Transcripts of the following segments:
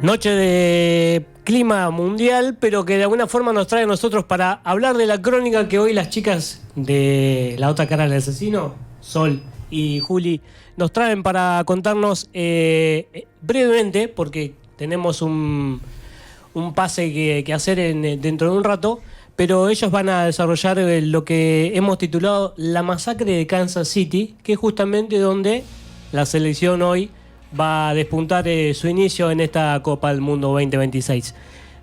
Noche de clima mundial, pero que de alguna forma nos trae a nosotros para hablar de la crónica que hoy las chicas de La Otra Cara del Asesino, Sol y Juli, nos traen para contarnos brevemente, porque tenemos un pase que hacer dentro de un rato, pero ellos van a desarrollar lo que hemos titulado La Masacre de Kansas City, que es justamente donde la selección hoy va a despuntar su inicio en esta Copa del Mundo 2026.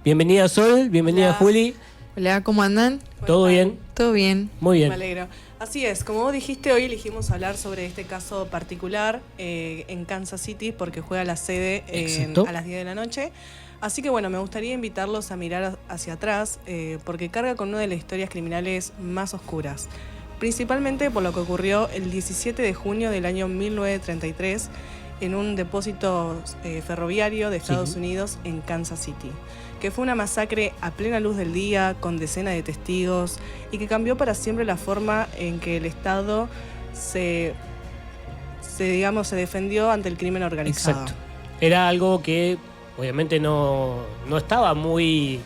Bienvenida Sol, bienvenida Hola. Juli. Hola, ¿cómo andan? ¿Todo bien? ¿Todo bien? Muy bien. Me alegro. Así es, como vos dijiste, hoy elegimos hablar sobre este caso particular en Kansas City porque juega la sede a las 10 de la noche. Así que bueno, me gustaría invitarlos a mirar hacia atrás porque carga con una de las historias criminales más oscuras. Principalmente por lo que ocurrió el 17 de junio del año 1933 en un depósito ferroviario de Estados Unidos en Kansas City, que fue una masacre a plena luz del día, con decenas de testigos, y que cambió para siempre la forma en que el Estado se defendió ante el crimen organizado. Exacto. Era algo que obviamente no estaba muy,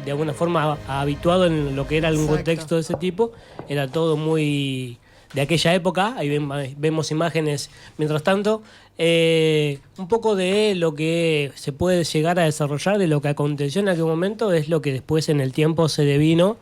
de alguna forma, habituado en lo que era un contexto de ese tipo. Era todo muy de aquella época. Ahí vemos imágenes. Mientras tanto, un poco de lo que se puede llegar a desarrollar, de lo que aconteció en aquel momento, es lo que después en el tiempo se devino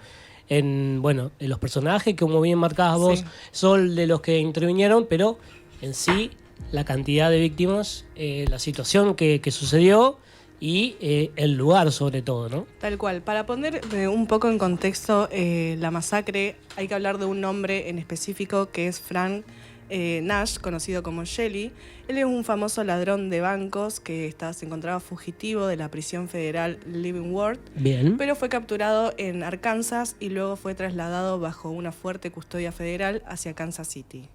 en los personajes, como bien marcabas vos, Sol, de los que intervinieron, pero en sí la cantidad de víctimas, la situación que sucedió y el lugar sobre todo, ¿no? Tal cual. Para poner un poco en contexto la masacre, hay que hablar de un nombre en específico que es Frank Nash, conocido como Shelly. Él es un famoso ladrón de bancos que se encontraba fugitivo de la prisión federal Leavenworth. Bien. Pero fue capturado en Arkansas y luego fue trasladado bajo una fuerte custodia federal hacia Kansas City.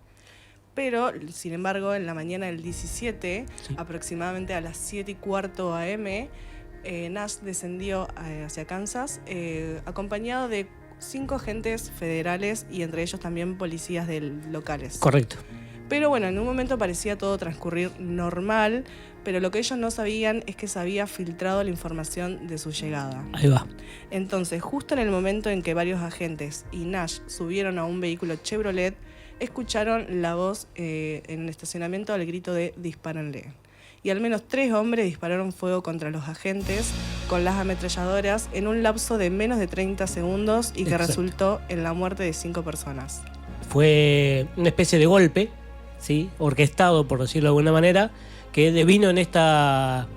Pero, sin embargo, en la mañana del 17, aproximadamente a las 7:15 a.m., Nash descendió hacia Kansas acompañado de 5 agentes federales y entre ellos también policías locales. Correcto. Pero bueno, en un momento parecía todo transcurrir normal, pero lo que ellos no sabían es que se había filtrado la información de su llegada. Ahí va. Entonces, justo en el momento en que varios agentes y Nash subieron a un vehículo Chevrolet, escucharon la voz en el estacionamiento al grito de "dispárenle". Y al menos 3 hombres dispararon fuego contra los agentes con las ametralladoras en un lapso de menos de 30 segundos y que resultó en la muerte de 5 personas. Fue una especie de golpe, ¿sí?, orquestado, por decirlo de alguna manera, que devino en esta,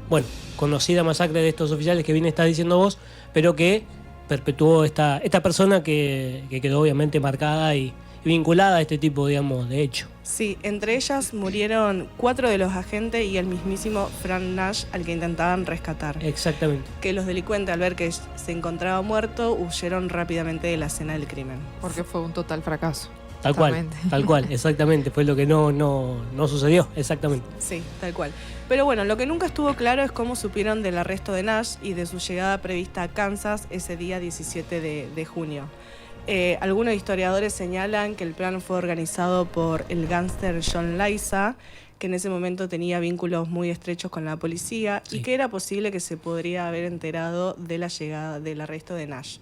conocida masacre de estos oficiales que bien estás diciendo vos, pero que perpetuó esta persona que quedó obviamente marcada y vinculada a este tipo, digamos, de hecho. Sí, entre ellas murieron 4 de los agentes y el mismísimo Frank Nash, al que intentaban rescatar. Exactamente. Que los delincuentes, al ver que se encontraba muerto, huyeron rápidamente de la escena del crimen. Porque fue un total fracaso. Tal cual, exactamente. Fue lo que no sucedió, exactamente. Sí, tal cual. Pero bueno, lo que nunca estuvo claro es cómo supieron del arresto de Nash y de su llegada prevista a Kansas ese día 17 de junio. Algunos historiadores señalan que el plan fue organizado por el gángster John Liza, que en ese momento tenía vínculos muy estrechos con la policía y que era posible que se podría haber enterado de la llegada del arresto de Nash.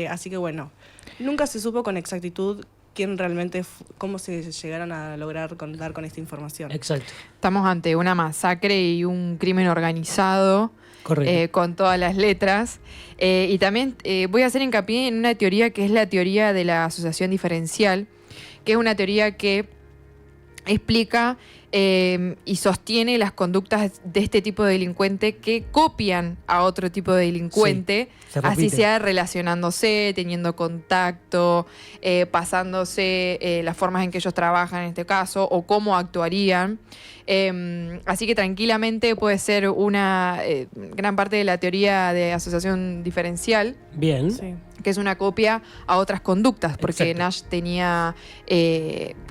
Así que bueno, nunca se supo con exactitud quién realmente, cómo se llegaron a lograr dar con esta información. Exacto. Estamos ante una masacre y un crimen organizado. Con todas las letras. Y también voy a hacer hincapié en una teoría que es la teoría de la asociación diferencial, que es una teoría que explica y sostiene las conductas de este tipo de delincuente que copian a otro tipo de delincuente, así sea relacionándose, teniendo contacto, pasándose las formas en que ellos trabajan en este caso o cómo actuarían. Así que tranquilamente puede ser una gran parte de la teoría de asociación diferencial. Bien. Sí. Que es una copia a otras conductas, porque Nash tenía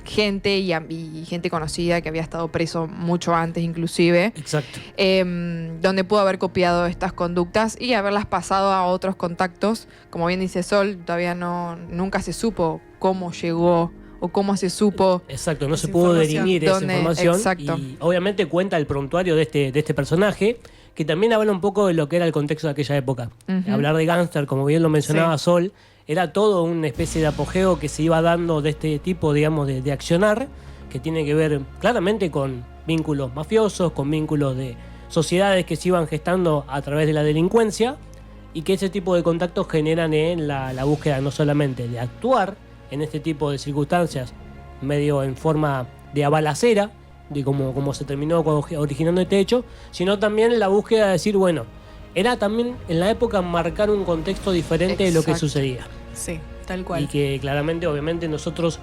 gente y gente conocida que había estado preso mucho antes inclusive. Exacto. Donde pudo haber copiado estas conductas y haberlas pasado a otros contactos. Como bien dice Sol, todavía nunca se supo cómo llegó o cómo se supo. Exacto, no se pudo definir esa información. Exacto. Y obviamente cuenta el prontuario de este personaje, que también habla un poco de lo que era el contexto de aquella época. Hablar de gángster, como bien lo mencionaba Sol, era todo una especie de apogeo que se iba dando de este tipo, digamos, de accionar, que tiene que ver claramente con vínculos mafiosos, con vínculos de sociedades que se iban gestando a través de la delincuencia, y que ese tipo de contactos generan en la búsqueda no solamente de actuar en este tipo de circunstancias, medio en forma de balacera, de como se terminó originando este hecho, sino también la búsqueda de decir, bueno, era también en la época marcar un contexto diferente de lo que sucedía. Sí, tal cual. Y que claramente, obviamente, nosotros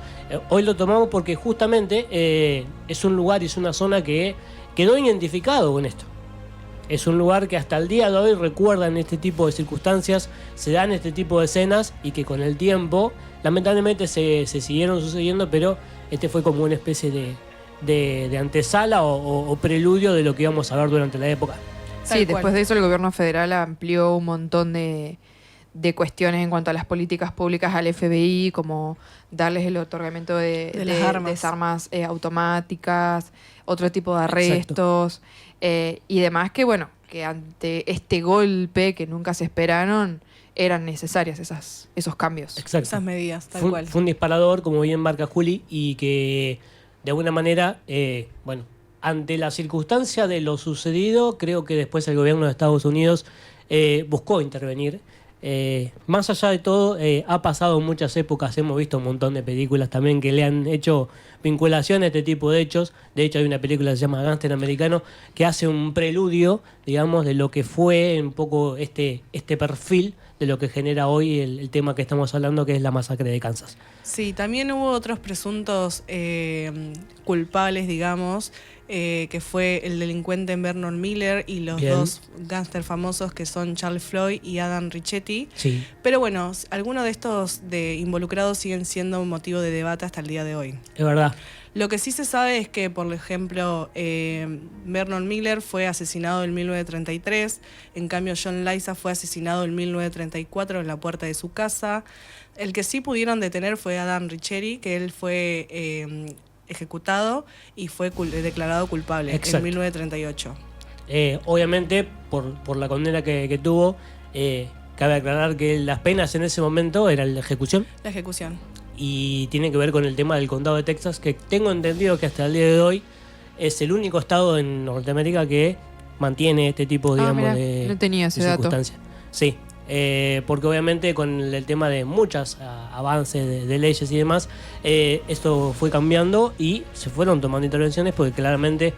hoy lo tomamos porque justamente es un lugar y es una zona que quedó identificado con esto. Es un lugar que hasta el día de hoy recuerdan este tipo de circunstancias, se dan este tipo de escenas y que con el tiempo, lamentablemente, se siguieron sucediendo, pero este fue como una especie de antesala o preludio de lo que íbamos a ver durante la época. Sí, después de eso el gobierno federal amplió un montón de cuestiones en cuanto a las políticas públicas al FBI, como darles el otorgamiento de las armas automáticas, otro tipo de arrestos y demás, que bueno, que ante este golpe que nunca se esperaron, eran necesarias esos cambios. Exacto. Esas medidas, tal cual. Fue un disparador, como bien marca Juli, y que de alguna manera, bueno, ante la circunstancia de lo sucedido, creo que después el gobierno de Estados Unidos buscó intervenir. Más allá de todo, ha pasado muchas épocas, hemos visto un montón de películas también que le han hecho vinculación a este tipo de hechos. De hecho, hay una película que se llama Gángster Americano que hace un preludio, digamos, de lo que fue un poco este perfil de lo que genera hoy el tema que estamos hablando, que es la masacre de Kansas. Sí, también hubo otros presuntos culpables, digamos, que fue el delincuente Vernon Miller y los dos gángster famosos que son Charles Floyd y Adam Richetti. Sí. Pero bueno, algunos de estos involucrados siguen siendo un motivo de debate hasta el día de hoy. Es verdad. Lo que sí se sabe es que, por ejemplo, Vernon Miller fue asesinado en 1933, en cambio John Liza fue asesinado en 1934 en la puerta de su casa. El que sí pudieron detener fue Adam Richetti, que él fue ejecutado y fue declarado culpable. Exacto. En 1938. Obviamente, por la condena que tuvo, cabe aclarar que las penas en ese momento eran la ejecución. La ejecución. Y tiene que ver con el tema del condado de Texas, que tengo entendido que hasta el día de hoy es el único estado en Norteamérica que mantiene este tipo, digamos, de, no tenía ese de dato. circunstancias. Sí, porque obviamente con el tema de muchos avances de leyes y demás, esto fue cambiando y se fueron tomando intervenciones porque claramente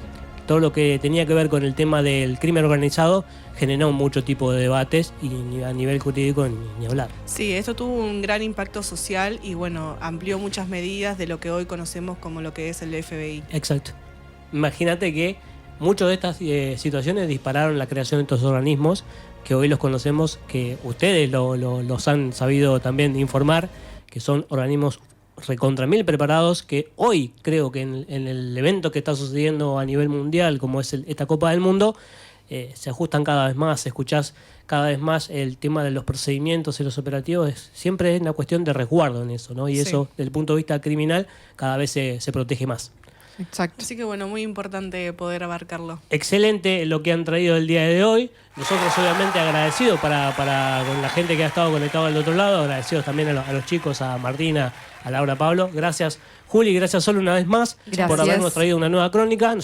todo lo que tenía que ver con el tema del crimen organizado generó mucho tipo de debates y a nivel jurídico ni hablar. Sí, esto tuvo un gran impacto social y bueno, amplió muchas medidas de lo que hoy conocemos como lo que es el FBI. Exacto. Imagínate que muchas de estas situaciones dispararon la creación de estos organismos que hoy los conocemos, que ustedes los han sabido también informar, que son organismos recontra mil preparados, que hoy creo que en el evento que está sucediendo a nivel mundial, como es esta Copa del Mundo, se ajustan cada vez más, escuchás cada vez más el tema de los procedimientos y los operativos, siempre es una cuestión de resguardo en eso, ¿no? Y eso, desde el punto de vista criminal, cada vez se protege más. Exacto. Así que bueno, muy importante poder abarcarlo. Excelente lo que han traído el día de hoy. Nosotros obviamente agradecidos con la gente que ha estado conectado al otro lado, agradecidos también a los chicos, a Martina, a Laura, Pablo. Gracias Juli, gracias Sol una vez más por habernos traído una nueva crónica.